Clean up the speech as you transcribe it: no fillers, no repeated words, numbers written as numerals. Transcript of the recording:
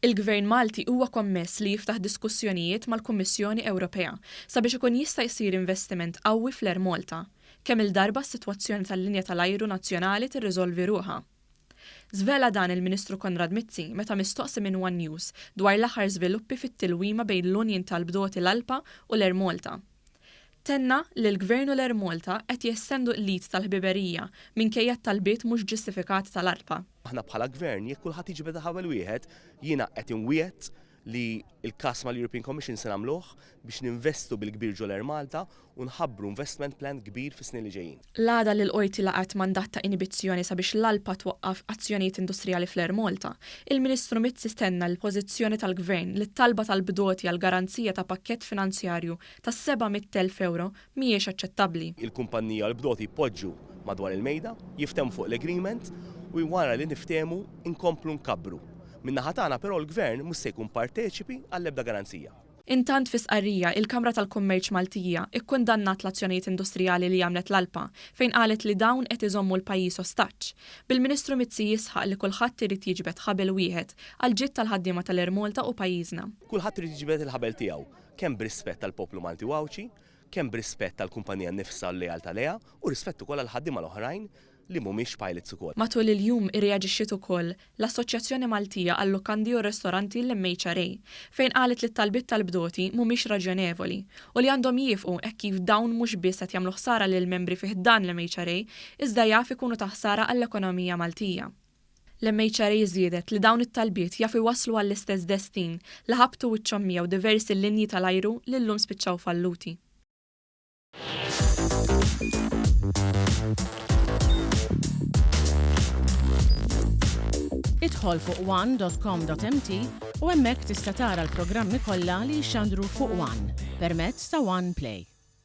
Il-Gvern Malti huwa kommess li jiftaħ diskussjonijiet mal-Kummissjoni Ewropea sabiex ikun jista' jsir investiment qawwi fl-Air Malta. Kemm il-darba s-sitwazzjoni tal-linja tal-ajru nazzjonali tirriżolvi ruħha. Żvela dan il-Ministru Konrad Mizzi meta mistoqsi minn One News dwar l-aħħar żviluppi fit-tilwima bejn l-Unjen tal-Bdoti l-Alpa u l-Air Malta. Tenna li l-Gvern u l-Air Malta qed jestendu l-lid tal-ħbiberija minkejja talbiet mhux ġustifikati tal-Alpa. Aħna bħala Gvern jekk kulħadd jiġi beda ħabel wieħed, jiena qed inwiegħed li l-każ mal-European Commission se nagħmluh biex ninvestu bil-kbir ġol Air Malta u nħabbru investment plan kbir fis-snin li ġejjin. L-għada li l-qorti laqat mandat ta' inibizzjoni sabiex l-Alpa twaqqaf azzjonijiet industrijali fl-Air Malta, il-Ministru Mizzi stenna l-pożizzjoni tal-Gvern li t-talba tal-Bdoti għal garanzija ta' pakkett finanzjarju ta' 700,000 euro mhijiex aċċettabbli. Il-kumpanija l-Bdoti poġġu madwar il-mejda, jiftemu fuq l-agreement u wara li niftemu inkomplu nkabbru. Min-naħa tagħna però l-Gvern mhux se jkun parteċipi għall-ebda garanzija. Intant fi sqarrija il-Kamra tal-Kummerċ Maltija ikkundannat l-azzjonijiet industrijali li għamlet l-Alpa fejn qalet li dawn qed iżommu l-pajjiż ostaġġ. Bil-Ministru Mizzi jisħaq li kulħadd irid jiġbed ħabel wieħed għal ġid tal-ħaddiema tal-Air Malta u pajjiżna. Kulħadd irid jiġbed il-ħabel tiegħu kemm b'rispett tal-poplu Malti wawċi, kemm b'rispett tal-kumpanija nnifisha l-lejal tal-eha u rispett ukoll għall-ħaddiema l-oħrajn li mhumiex pilots ukoll. Matul il-jum irreaġixxiet ukoll l-Assoċjazzjoni Maltija għall-Lukandi u Ristoranti l-MHRA fejn qalet li t-talbiet tal-Bdoti mhumiex raġonevoli u li għandhom jifqu hekk kif dawn mhux biss qed jagħmlu ħsara lil membri fih dan l-MHRA iżda jaf ikunu ta' ħsara għall-ekonomija Maltija. L-MHRA żiedet li dawn it-talbiet jaf iwasslu għall-istess destin li ħabtu wiċċhom miegħu diversi linji tal-ajru li llum spiċċaw falluti. Idħol fuq one.com.mt u hemmhekk tista' tara l-programmi kollha li jxandru fuq One permezz ta' One Play.